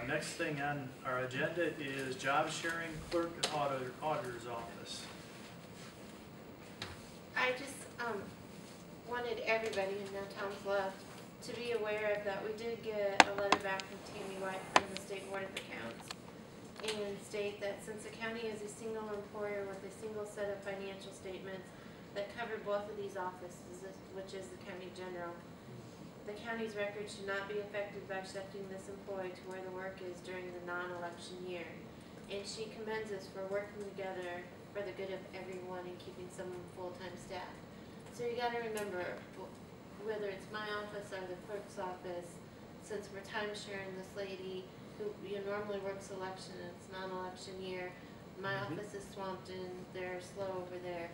Next thing on our agenda is job sharing clerk and auditor's office. I just wanted everybody, and now Tom's left, to be aware of that. We did get a letter back from Tammy White from the State Board of Accounts and state that since the county is a single employer with a single set of financial statements that cover both of these offices, which is the county general, the county's records should not be affected by shifting this employee to where the work is during the non-election year. And she commends us for working together for the good of everyone and keeping someone full-time staff. So you gotta remember, whether it's my office or the clerk's office, since we're time sharing this lady who normally works election and it's non-election year, my office is swamped and they're slow over there,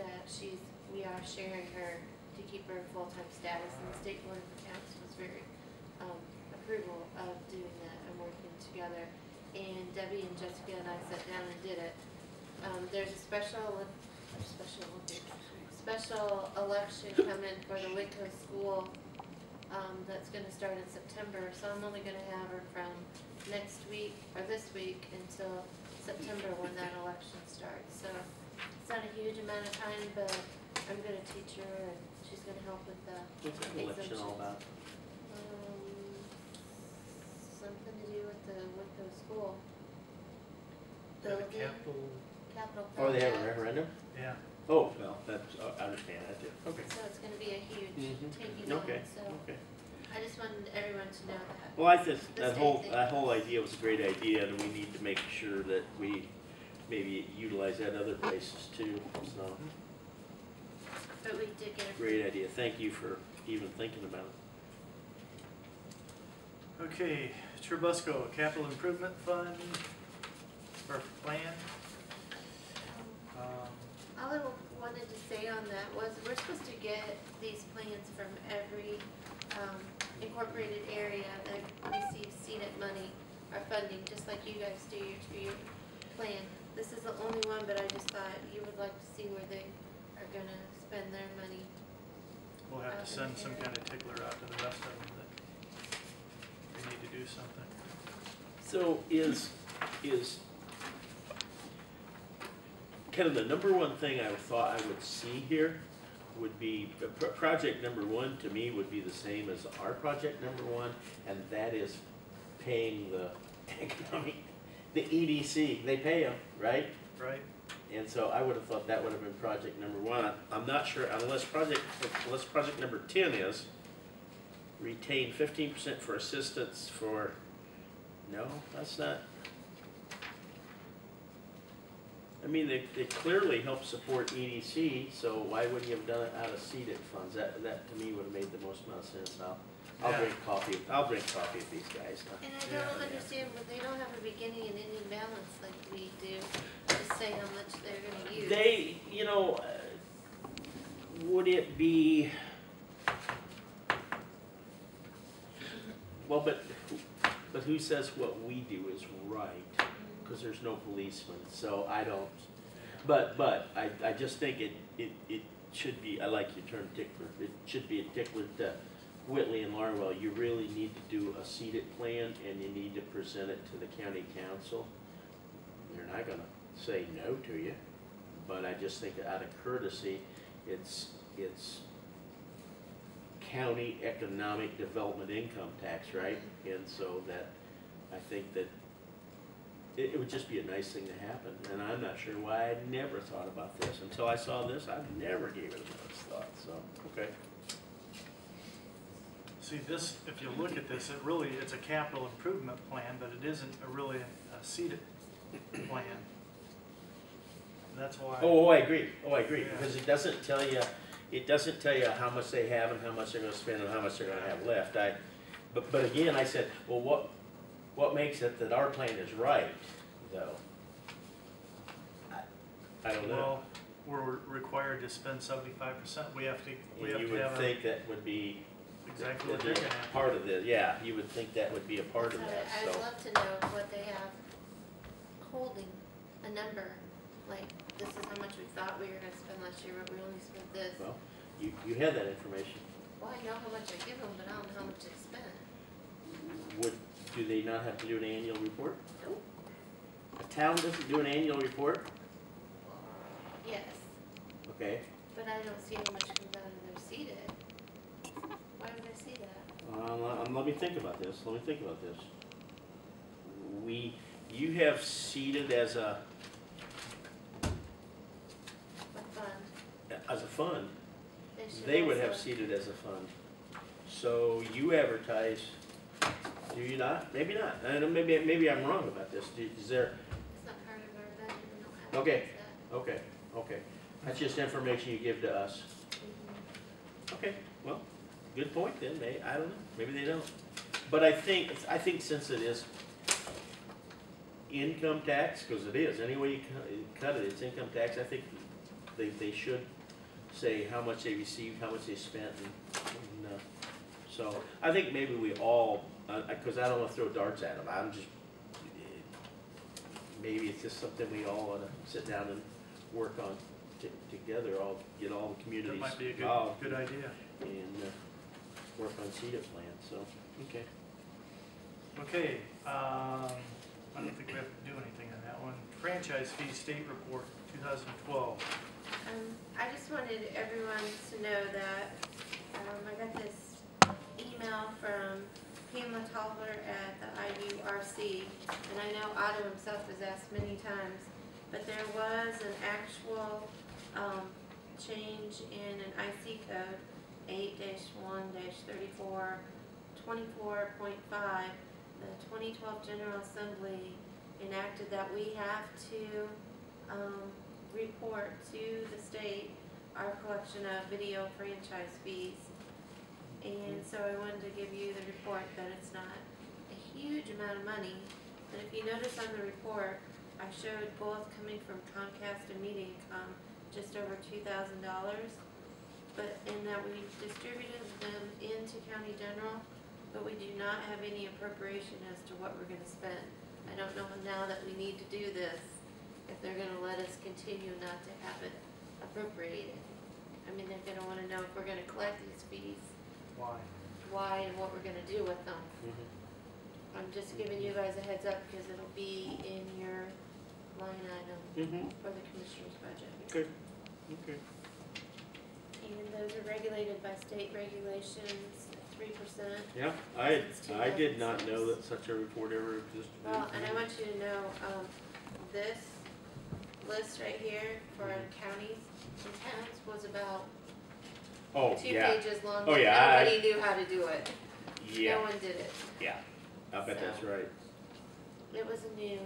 that we are sharing her to keep her full-time status, and the State Board of Accounts was very approval of doing that and working together. And Debbie and Jessica and I sat down and did it. There's a special election coming for the Whitco school that's going to start in September. So I'm only going to have her from next week or this week until September when that election starts. So it's not a huge amount of time, but I'm going to teach her and she's going to help with the What's that election all about? Something to do with the Whitco school. The Building, capital, Oh, they have a project. referendum? yeah. Oh, well, that's, I understand that too. Okay. So it's going to be a huge taking Okay. on. So Okay. I just wanted everyone to know that. Well, I think The that state whole idea was a great idea, and we need to make sure that we maybe utilize that other places too. So, But we did get a great idea. Thank you for even thinking about it. Okay, Trubusco Capital Improvement Fund or plan. All I wanted to say on that was we're supposed to get these plans from every incorporated area that receives CDIP money or funding, just like you guys do your 2-year plan. This is the only one, but I just thought you would like to see where they are going to spend their money. We'll have to send some kind of tickler out to the rest of them that we need to do something. So is kind of the number one thing I thought I would see here would be project number one to me would be the same as our project number one, and that is paying the the EDC. They pay them, right? Right. And so I would have thought that would have been project number one. I'm not sure unless project number 10 is retain 15% for assistance for. No, that's not. I mean, they clearly help support EDC, so why wouldn't you have done it out of CDIP funds? That to me would have made the most amount of sense. I'll Yeah. drink coffee. I'll drink coffee with these guys. And I don't understand, but they don't have a beginning and ending balance like we do to say how much they're going to use. They, would it be? Well, but who says what we do is right? Because there's no policeman, so I don't. But I just think it should be. I like your term tickler. It should be a tickler to Whitley and Larwell. You really need to do a CDIP plan, and you need to present it to the county council. They're not going to say no to you, but I just think out of courtesy, it's county economic development income tax, right? And so that I think that it would just be a nice thing to happen, and I'm not sure why I never thought about this. Until I saw this, I never gave it a minute's thought, so, okay. See this, if you look at this, it's a capital improvement plan, but it isn't really a CDIP plan. That's why. Oh, I agree, yeah. Because it doesn't tell you how much they have and how much they're gonna spend and how much they're gonna have left. But again, I said, well, what makes it that our plan is right, though? I don't know. Well, we're required to spend 75%. We have to. You would think that would be exactly what they're going to have. part of this. Yeah, you would think that would be a part of that. I would love to know what they have holding a number. Like, this is how much we thought we were going to spend last year, but we only spent this. Well, you had that information. Well, I know how much I give them, but I don't know how much they spent. Would do they not have to do an annual report? Nope. A town doesn't do an annual report? Yes, Okay. but I don't see how much comes out of their seated. Why would I see that? Let me think about this, you have seated as a What fund? fund, should they would have also- seated as a fund. So you advertise, do you not? Maybe not, I don't know, maybe I'm wrong about this, is there, It's not part of our budget, we don't have. Okay. to fix okay, that's just information you give to us. that. Okay, well, good point then, I don't know, maybe they don't. But I think since it is income tax, because it is, any way you cut it, it's income tax, I think they should say how much they received, how much they spent, and so I think maybe we all, because I don't want to throw darts at them, I'm just, maybe it's just something we all want to sit down and work on together, get all the That communities might be a involved good idea. and work on CETA plan, so, okay. Okay, I don't think we have to do anything on that one. Franchise fee state report, 2012. I just wanted everyone to know that, I got this email from Pamela Tolver at the IURC, and I know Otto himself has asked many times, but there was an actual, change in an IC code, 8-1-34-24.5. The 2012 General Assembly enacted that we have to, report to the state our collection of video franchise fees. And so I wanted to give you the report that it's not a huge amount of money, but if you notice on the report, I showed both coming from Comcast and Mediacom, just over $2,000. But in that we distributed them into County General, but we do not have any appropriation as to what we're gonna spend. I don't know now that we need to do this, if they're gonna let us continue not to have it appropriated. I mean, they're gonna wanna know if we're gonna collect these fees, Why? why and what we're gonna do with them. I'm just giving you guys a heads up because it'll be in your line item for the commissioner's budget. Okay, okay. And those are regulated by state regulations, 3%. Yeah, I did not know that such a report ever existed. Well, and I want you to know, this list right here for counties and towns was about Oh, 2 yeah, pages long. Oh, but yeah, Nobody knew how to do it. No yeah, one did it. yeah, I bet that's So. right. It was new,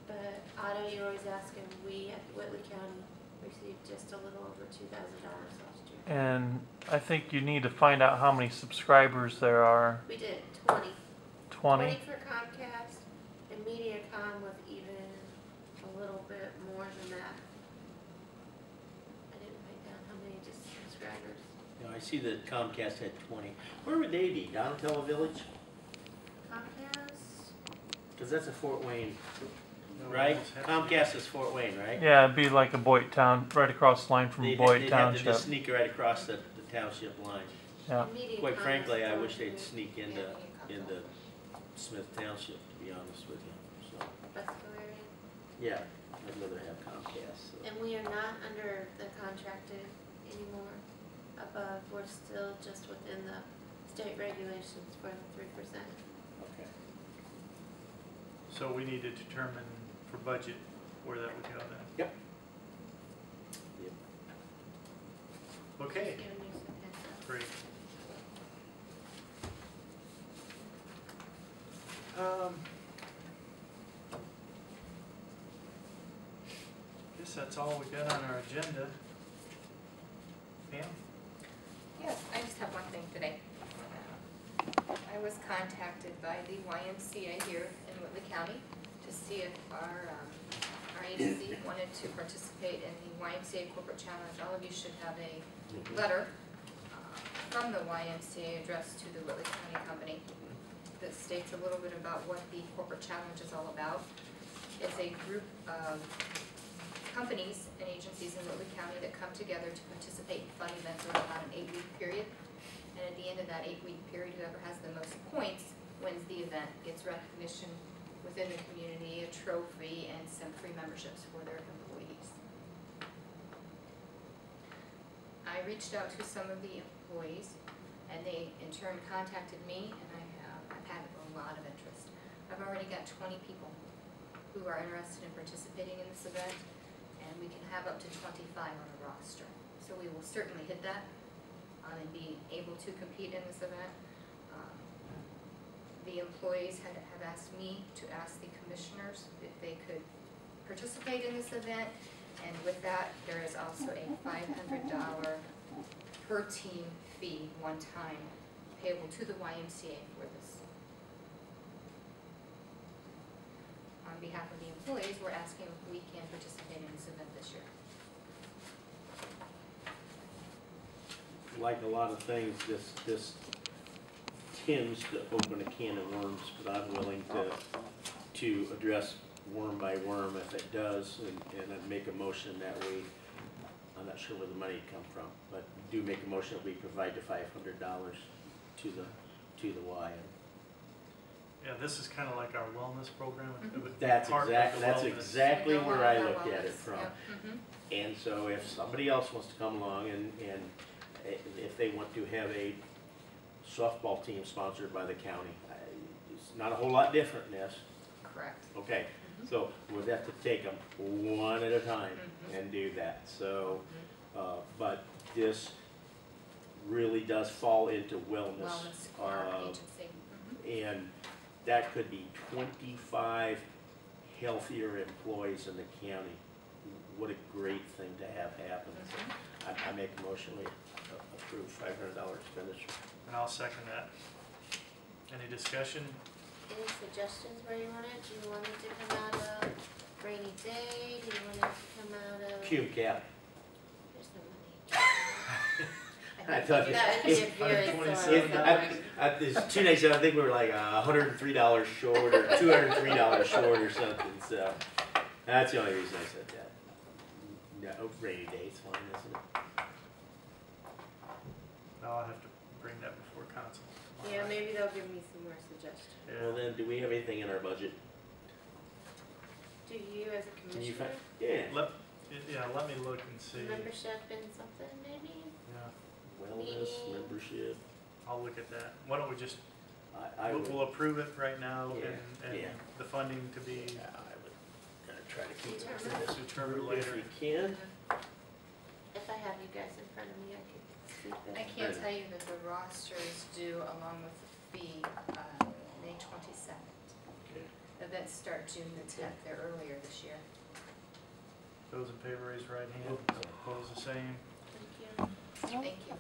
but Otto, you always ask him, we at Whitley County received just a little over $2,000 last year. And I think you need to find out how many subscribers there are. We did 20. 20? For Comcast, and Mediacom was even a little bit more than that. I didn't write down how many just subscribers. Yeah, I see that Comcast had 20. Where would they be? Donatello Village? Comcast, Because that's a Fort Wayne, No, right? those have to be- Comcast is Fort Wayne, right? Yeah, it'd be like a Boyd Town, right across the line from They'd Boyd have to Township. just sneak right across the township line. Yeah. and Mediacom. Quite frankly, is I wish going they'd to sneak into Smith Township, to be honest with you, so, Wesco area. yeah, I'd rather have Comcast, so. And we are not under the contracted anymore above, we're still just within the state regulations for the 3%. Okay. So we need to determine for budget where that would go then. Yep. Okay, Just giving you some heads up. great. Guess that's all we got on our agenda. Pam? Yes, I just have one thing today. I was contacted by the YMCA here in Whitley County to see if our agency wanted to participate in the YMCA Corporate Challenge. All of you should have a letter from the YMCA addressed to the Whitley County Company that states a little bit about what the Corporate Challenge is all about. It's a group of companies and agencies in Whitley County that come together to participate in fun events over about an 8-week period. And at the end of that 8-week period, whoever has the most points wins the event gets recognition within the community, a trophy, and some free memberships for their employees. I reached out to some of the employees, and they in turn contacted me, and I've had a lot of interest. I've already got 20 people who are interested in participating in this event, and we can have up to 25 on a roster. So we will certainly hit that and be able to compete in this event. The employees have asked me to ask the commissioners if they could participate in this event, and with that, there is also a $500 per team fee, one time, payable to the YMCA for this. On behalf of the employees, we're asking if we can participate in this event this year. Like a lot of things, this tends to open a can of worms, but I'm willing to address worm by worm if it does, and I'd make a motion that we, I'm not sure where the money come from, but do make a motion that we provide the $500 to the Y. Yeah, this is kind of like our wellness program. It would be That's part of the wellness. exactly So go where on I our looked at it wellness, from. yep, mhm. And so if somebody else wants to come along and if they want to have a softball team sponsored by the county, it's not a whole lot different than this. Correct. Okay, so we'd have to take them one at a time Mhm. and do that. So, but this really does fall into wellness. Wellness for our uh, agency. Mhm. And that could be 25 healthier employees in the county. What a great thing to have happen. So I make a motion, we approve $500 expenditure. And I'll second that. Any discussion? Any suggestions where you want it? Do you want it to come out of rainy day? Do you want it to come out of? Cume cap. There's no money. I thought That would be a very $127. sorry. There's 2 nights, I think we were like $103 short or $203 short or something, so that's the only reason I said that. No, rainy day, it's fine, isn't it? I'll have to bring that before council. Yeah, maybe they'll give me some more suggestions. Well Yeah. then, do we have anything in our budget? Do you as a Can you commissioner, find? Yeah. Let me look and see. membership in something maybe? Yeah, Wellness, membership, I'll look at that. Why don't we just, I would, we'll approve it right now and yeah. the funding to be yeah, I would gonna try to keep it to Determined. this determined if later. we can. If I have you guys in front of me, I could speak I better. can tell you that the roster is due along with the fee, May 22nd. Okay. Events start June the 10th, they're earlier this year. Those in favor, raise your right hand. Opposed, the same. Thank you. Thank you.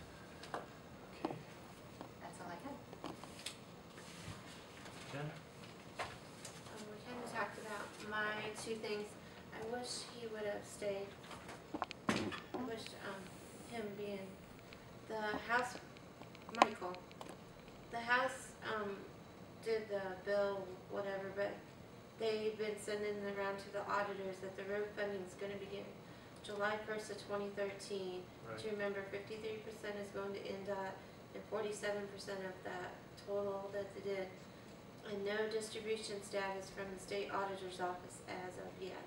Okay. That's all I had. Jen? We kind of talked about my two things. I wish he would have stayed. I wish, him being the House, Michael, the House, did the bill, whatever, but they've been sending it around to the auditors that the road funding is gonna begin July 1st of 2013. Right. To remember, 53% is going to NDOT and 47% of that total that they did. And no distribution status from the state auditor's office as of yet.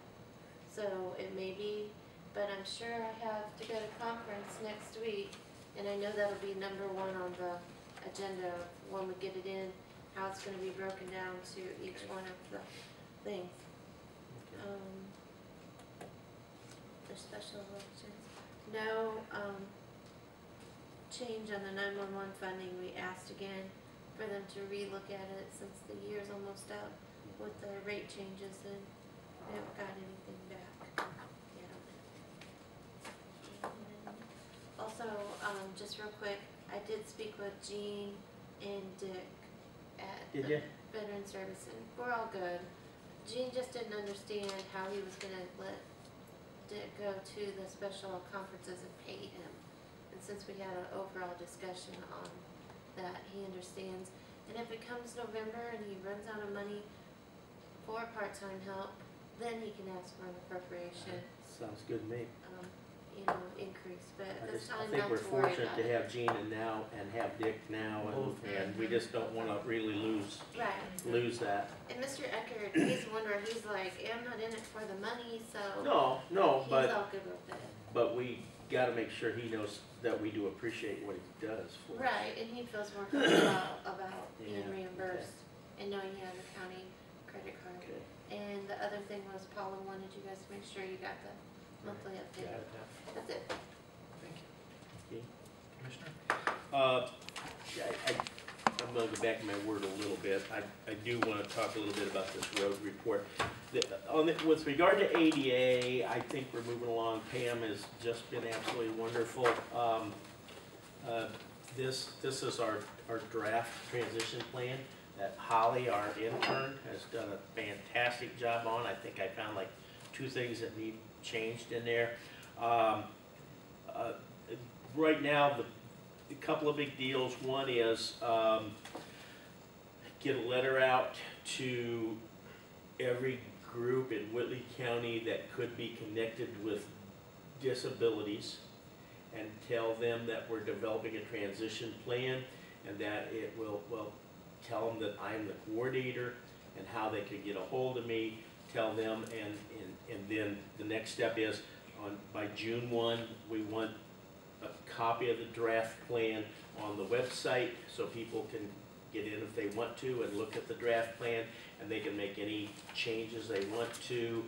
So it may be, but I'm sure I have to go to conference next week, and I know that'll be number one on the agenda when we get it in, how it's gonna be broken down to each one of the things. Okay. The special elections. No, change on the 911 funding. We asked again for them to relook at it since the year's almost up with the rate changes, and we haven't got anything back yet on it. And also, just real quick, I did speak with Jean and Dick at Did the ya? Veteran Service, and we're all good. Jean just didn't understand how he was gonna let Dick go to the special conferences and pay him. And since we had an overall discussion on that, he understands. And if it comes November and he runs out of money for part-time help, then he can ask for an appropriation. Sounds good to me. increase, but I this just, I time think not we're to worry fortunate about to it. have Gene and now, and have Dick now, and we just don't wanna really lose Right, that. and Mr. Eckert, he's one where he's like, I'm not in it for the money, so No, he's but all good with it. we gotta make sure he knows that we do appreciate what he does for us. Right, and he feels more comfortable about being Yeah, reimbursed and knowing he has a county credit card. Okay. And the other thing was Paula wanted you guys to make sure you got the monthly update. Got it, That's it. thank you. Okay. Commissioner? I'm gonna go back to my word a little bit. I do wanna talk a little bit about this road report. With regard to ADA, I think we're moving along. Pam has just been absolutely wonderful. This is our draft transition plan that Holly, our intern, has done a fantastic job on. I think I found like 2 things that need changed in there. Right now, a couple of big deals. One is get a letter out to every group in Whitley County that could be connected with disabilities and tell them that we're developing a transition plan and that it will tell them that I'm the coordinator and how they can get a hold of me, tell them, and then the next step is by June 1, we want a copy of the draft plan on the website so people can get in if they want to and look at the draft plan, and they can make any changes they want to.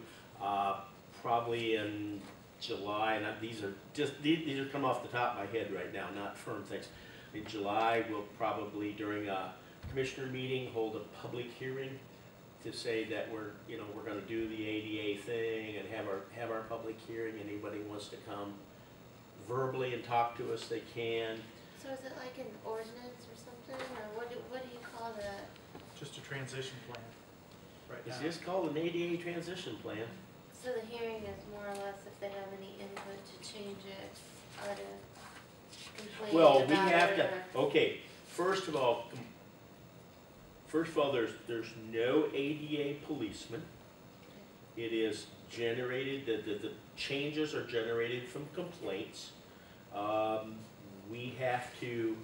Probably in July, and these are come off the top of my head right now, not firm things. In July, we'll probably during a commissioner meeting hold a public hearing to say that we're going to do the ADA thing and have our public hearing. Anybody wants to come verbally and talk to us, they can. So is it like an ordinance or something, or what do you call that? Just a transition plan right now. Is this called an ADA transition plan? So the hearing is more or less if they have any input to change it or to complain Well, about we have it to, or- okay, first of all, there's no ADA policeman. It is generated, the changes are generated from complaints. We have to,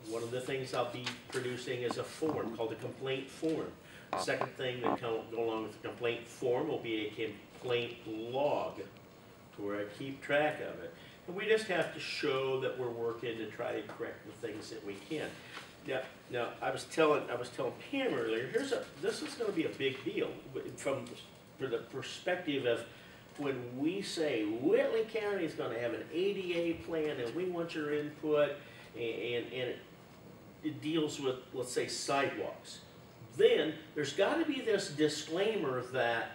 one of the things I'll be producing is a form called a complaint form. Second thing that go along with the complaint form will be a complaint log to where I keep track of it. And we just have to show that we're working to try to correct the things that we can. Now I was telling Pam earlier, this is going to be a big deal from the perspective of when we say Whitley County is going to have an ADA plan and we want your input, and it deals with, let's say, sidewalks. Then there's got to be this disclaimer that,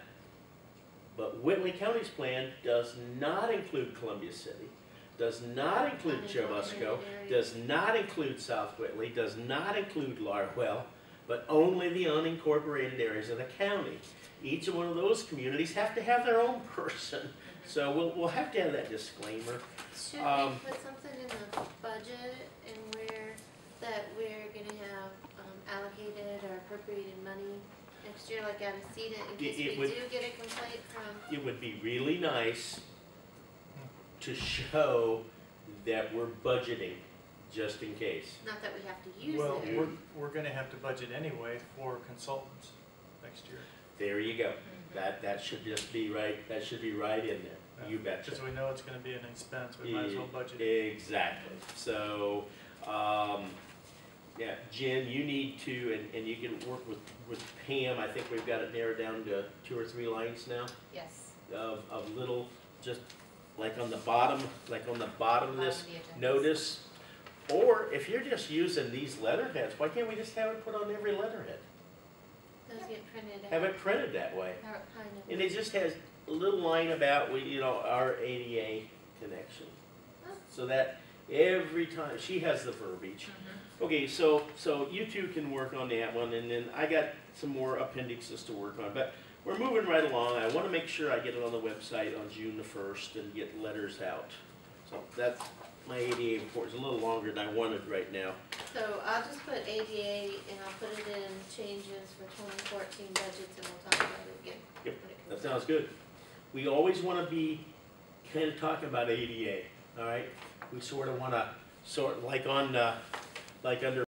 but Whitley County's plan does not include Columbia City, does not include Chubusco, does not include South Whitley, does not include Larwell, but only the unincorporated areas of the county. Each one of those communities have to have their own person. So we'll have to have that disclaimer. Should we put something in the budget and that we're gonna have allocated or appropriated money next year, like out of CEDA, in case we do get a complaint from? It would be really nice to show that we're budgeting just in case. Not that we have to use Well, it. we're gonna have to budget anyway for consultants next year. There you go. That should just be right. That should be right in there. You betcha. Because we know it's gonna be an expense, we might as well budget it. Exactly. So, yeah, Jen, you need to, and you can work with Pam. I think we've got it narrowed down to 2 or 3 lines now Yes. of little, just like on the bottom of this Bottom of the agendas. notice. Or if you're just using these letterheads, why can't we just have it put on every letterhead? Those get printed out. Have it printed that way. How it kind of. And it just has a little line about, our ADA connection. So that every time, she has the verbiage. Okay, so you two can work on that one, and then I got some more appendixes to work on. But we're moving right along. I want to make sure I get it on the website on June the 1st and get letters out. So that's my ADA report. It's a little longer than I wanted right now. So I'll just put ADA and I'll put it in changes for 2014 budgets and we'll talk about it again. Yep, when it that comes sounds good. We always want to be kind of talking about ADA, all right? We sort of want to, like under